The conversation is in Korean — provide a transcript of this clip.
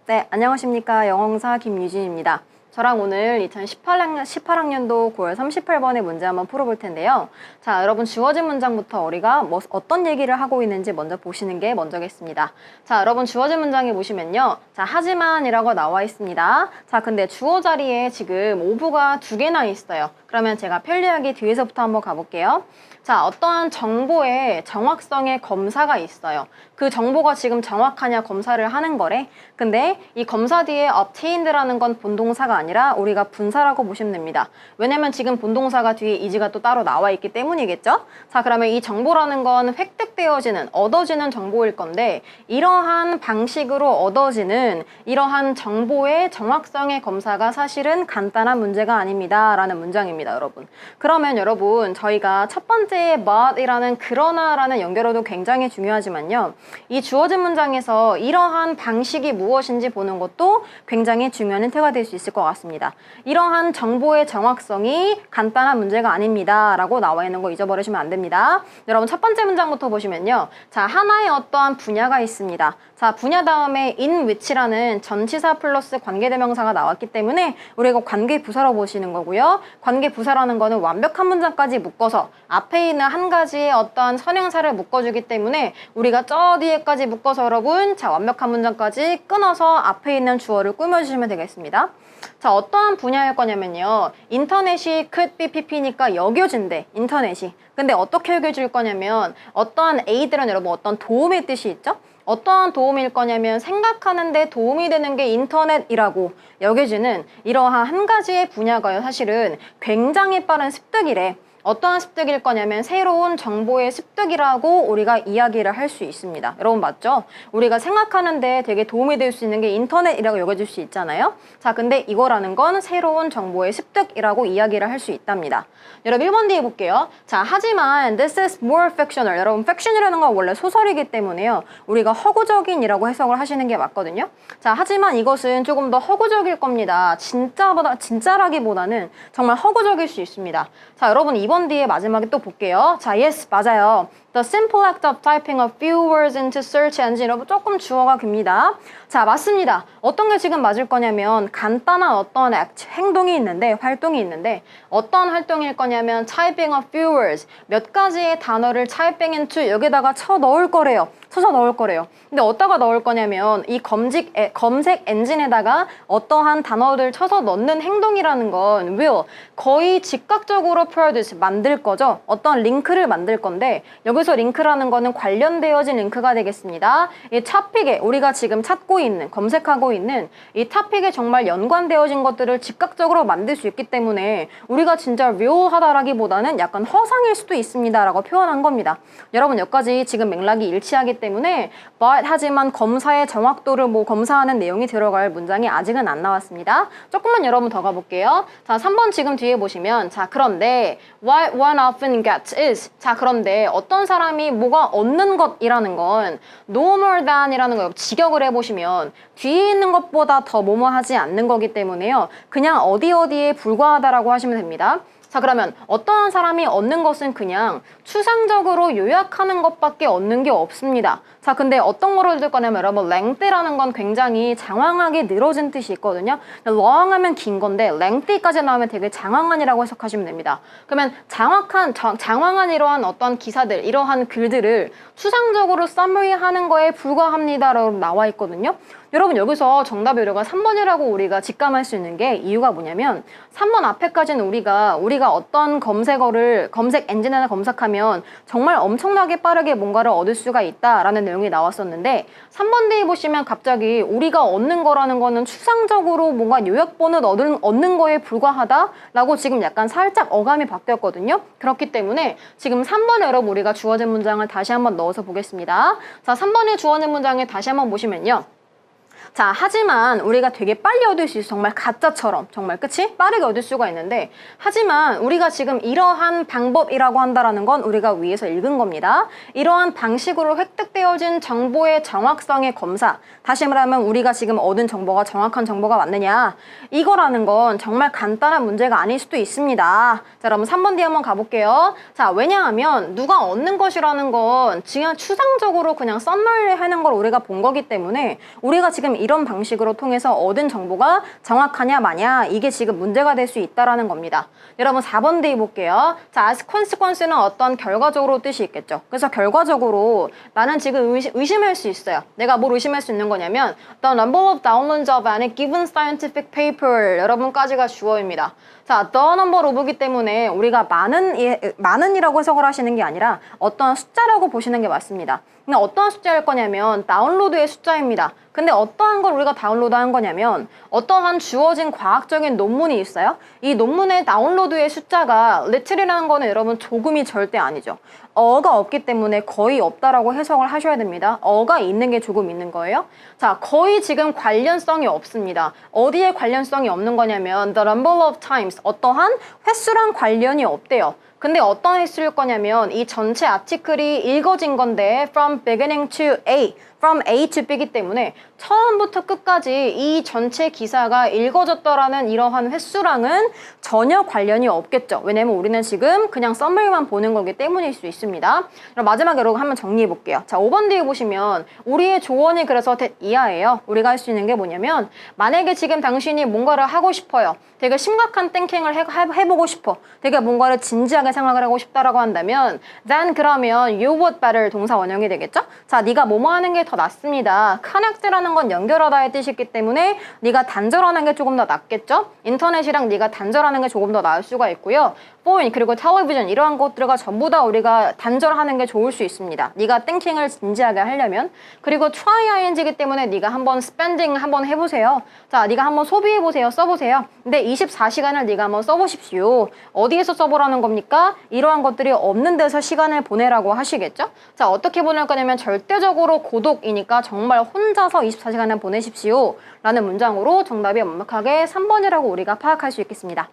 네, 안녕하십니까. 영어강사 김유진입니다. 저랑 오늘 2018학년도 9월 38번의 문제 한번 풀어볼 텐데요. 자, 여러분 주어진 문장부터 우리가 어떤 얘기를 하고 있는지 먼저 보시는 게 먼저겠습니다. 자, 여러분 주어진 문장에 보시면요. 자, 하지만이라고 나와 있습니다. 자, 근데 주어 자리에 지금 오브가 두 개나 있어요. 그러면 제가 편리하게 뒤에서부터 한번 가볼게요. 자, 어떠한 정보의 정확성의 검사가 있어요. 그 정보가 지금 정확하냐 검사를 하는 거래. 근데 이 검사 뒤에 obtained라는 건 본동사가 아니라 우리가 분사라고 보시면 됩니다. 왜냐면 지금 본동사가 뒤에 is가 또 따로 나와 있기 때문이겠죠? 자, 그러면 이 정보라는 건 획득되어지는, 얻어지는 정보일 건데 이러한 방식으로 얻어지는 이러한 정보의 정확성의 검사가 사실은 간단한 문제가 아닙니다. 라는 문장입니다, 여러분. 그러면 여러분, 저희가 첫 번째 but이라는 그러나라는 연결어도 굉장히 중요하지만요. 이 주어진 문장에서 이러한 방식이 무엇인지 보는 것도 굉장히 중요한 힌트가 될 수 있을 것 같습니다. 이러한 정보의 정확성이 간단한 문제가 아닙니다. 라고 나와 있는 거 잊어버리시면 안 됩니다. 여러분 첫 번째 문장부터 보시면요. 자, 하나의 어떠한 분야가 있습니다. 자, 분야 다음에 in which라는 전치사 플러스 관계대명사가 나왔기 때문에 우리가 관계부사로 보시는 거고요. 관계부사라는 거는 완벽한 문장까지 묶어서 앞에 있는 한 가지의 어떠한 선행사를 묶어주기 때문에 우리가 저 뒤에까지 묶어서 여러분 자, 완벽한 문장까지 끊어서 앞에 있는 주어를 꾸며주시면 되겠습니다. 자, 어떠한 분야일 거냐면요. 인터넷이 could be pp니까 여겨진대, 인터넷이. 근데 어떻게 여겨질 거냐면 어떠한 aid는 여러분 어떤 도움의 뜻이 있죠? 어떠한 도움일 거냐면 생각하는데 도움이 되는 게 인터넷이라고 여겨지는 이러한 한 가지의 분야가요. 사실은 굉장히 빠른 습득이래. 어떠한 습득일 거냐면 새로운 정보의 습득이라고 우리가 이야기를 할 수 있습니다. 여러분 맞죠? 우리가 생각하는데 되게 도움이 될 수 있는 게 인터넷이라고 여겨질 수 있잖아요. 자, 근데 이거라는 건 새로운 정보의 습득이라고 이야기를 할 수 있답니다. 여러분 1번 뒤에 볼게요. 자, 하지만 this is more fictional. 여러분 fiction이라는 건 원래 소설이기 때문에요. 우리가 허구적인이라고 해석을 하시는 게 맞거든요. 자, 하지만 이것은 조금 더 허구적일 겁니다. 진짜라기보다는 정말 허구적일 수 있습니다. 자, 여러분 2번 뒤에 마지막에 또 볼게요. 자, yes, 맞아요. The simple act of typing a few words into search engine. 여러분 조금 주어가 깁니다. 자, 맞습니다. 어떤 게 지금 맞을 거냐면 간단한 어떤 행동이 있는데, 활동이 있는데 어떤 활동일 거냐면 typing a few words. 몇 가지의 단어를 typing into 여기다가 쳐서 넣을 거래요. 근데 어디다가 넣을 거냐면 이 검색 엔진에다가 어떠한 단어를 쳐서 넣는 행동이라는 건 will 거의 즉각적으로 produce 만들 거죠. 어떤 링크를 만들 건데 여기서 링크라는 거는 관련되어진 링크가 되겠습니다. 이 토픽에 우리가 지금 찾고 있는 검색하고 있는 이 토픽에 정말 연관되어진 것들을 즉각적으로 만들 수 있기 때문에 우리가 진짜 real하다라기보다는 약간 허상일 수도 있습니다 라고 표현한 겁니다. 여러분 여기까지 지금 맥락이 일치하기 때문에 but 하지만 검사의 정확도를 검사하는 내용이 들어갈 문장이 아직은 안 나왔습니다. 조금만 여러분 더 가볼게요. 자, 3번 지금 뒤에 보시면 자, 그런데 what one often gets is 자, 그런데 어떤 사람이 뭐가 얻는 것이라는 건 no more than 이라는 거 직역을 해보시면 뒤에 있는 것보다 더 뭐뭐 하지 않는 거기 때문에요. 그냥 어디에 불과하다라고 하시면 됩니다. 자, 그러면 어떠한 사람이 얻는 것은 그냥 추상적으로 요약하는 것밖에 얻는 게 없습니다. 자, 근데 어떤 거로 들 거냐면 여러분 length라는 건 굉장히 장황하게 늘어진 뜻이 있거든요. long 하면 긴 건데 lengthy까지 나오면 되게 장황한이라고 해석하시면 됩니다. 그러면 장황한 이러한 어떤 기사들, 이러한 글들을 추상적으로 summary 하는 거에 불과합니다라고 나와 있거든요. 여러분 여기서 정답 요료가 3번이라고 우리가 직감할 수 있는 게 이유가 뭐냐면 3번 앞에까지는 우리가 어떤 검색 엔진에나 검색하면 정말 엄청나게 빠르게 뭔가를 얻을 수가 있다라는 내용이 나왔었는데 3번 뒤에 보시면 갑자기 우리가 얻는 거라는 거는 추상적으로 뭔가 요약본을 얻는 거에 불과하다라고 지금 약간 살짝 어감이 바뀌었거든요. 그렇기 때문에 지금 3번에 여러분 우리가 주어진 문장을 다시 한번 넣어서 보겠습니다. 자, 3번에 주어진 문장을 다시 한번 보시면요. 자, 하지만 우리가 되게 빨리 얻을 수 있어. 정말 가짜처럼. 정말 그치? 빠르게 얻을 수가 있는데 하지만 우리가 지금 이러한 방법이라고 한다라는 건 우리가 위에서 읽은 겁니다. 이러한 방식으로 획득되어진 정보의 정확성의 검사. 다시 말하면 우리가 지금 얻은 정보가 정확한 정보가 맞느냐. 이거라는 건 정말 간단한 문제가 아닐 수도 있습니다. 자, 여러분 3번 뒤에 한번 가볼게요. 자, 왜냐하면 누가 얻는 것이라는 건 그냥 추상적으로 그냥 썸머리 하는 걸 우리가 본 거기 때문에 우리가 지금 이런 방식으로 통해서 얻은 정보가 정확하냐 마냐 이게 지금 문제가 될 수 있다라는 겁니다. 여러분 4번 데이 볼게요. 자, as consequence는 어떤 결과적으로 뜻이 있겠죠. 그래서 결과적으로 나는 지금 의심할 수 있어요. 내가 뭘 의심할 수 있는 거냐면 the number of downloads of any given scientific paper 여러분까지가 주어입니다. 자, the number of이기 때문에 우리가 많은이라고 해석을 하시는 게 아니라 어떤 숫자라고 보시는 게 맞습니다. 근데 어떠한 숫자일 거냐면 다운로드의 숫자입니다. 근데 어떠한 걸 우리가 다운로드한 거냐면 어떠한 주어진 과학적인 논문이 있어요. 이 논문의 다운로드의 숫자가 little이라는 거는 여러분 조금이 절대 아니죠. 어가 없기 때문에 거의 없다라고 해석을 하셔야 됩니다. 어가 있는 게 조금 있는 거예요. 자, 거의 지금 관련성이 없습니다. 어디에 관련성이 없는 거냐면 the number of times 어떠한 횟수랑 관련이 없대요. 근데 어떤 횟수일 거냐면 이 전체 아티클이 읽어진 건데 from beginning to A, from A to B이기 때문에 처음부터 끝까지 이 전체 기사가 읽어졌더라는 이러한 횟수랑은 전혀 관련이 없겠죠. 왜냐면 우리는 지금 그냥 서머리만 보는 거기 때문일 수 있습니다. 그럼 마지막에 여러분 한번 정리해 볼게요. 자, 5번 뒤에 보시면 우리의 조언이 그래서 이하예요. 우리가 할 수 있는 게 뭐냐면 만약에 지금 당신이 뭔가를 하고 싶어요. 되게 심각한 땡킹을 해보고 싶어. 되게 뭔가를 진지하게 생각을 하고 싶다라고 한다면 then 그러면 you would better 동사 원형이 되겠죠? 자, 네가 뭐뭐 하는 게 더 낫습니다. connect라는 건 연결하다의 뜻이기 때문에 네가 단절하는 게 조금 더 낫겠죠? 인터넷이랑 네가 단절하는 게 조금 더 나을 수가 있고요. phone 그리고 텔레비전 이러한 것들과 전부 다 우리가 단절하는 게 좋을 수 있습니다. 네가 땡킹을 진지하게 하려면. 그리고 try ing이기 때문에 네가 한번 spending 한번 해보세요. 자, 네가 한번 소비해보세요. 써보세요. 근데 24시간을 네가 한번 써보십시오. 어디에서 써보라는 겁니까? 이러한 것들이 없는 데서 시간을 보내라고 하시겠죠? 자, 어떻게 보낼 거냐면 절대적으로 고독이니까 정말 혼자서 24시간을 보내십시오. 라는 문장으로 정답이 완벽하게 3번이라고 우리가 파악할 수 있겠습니다.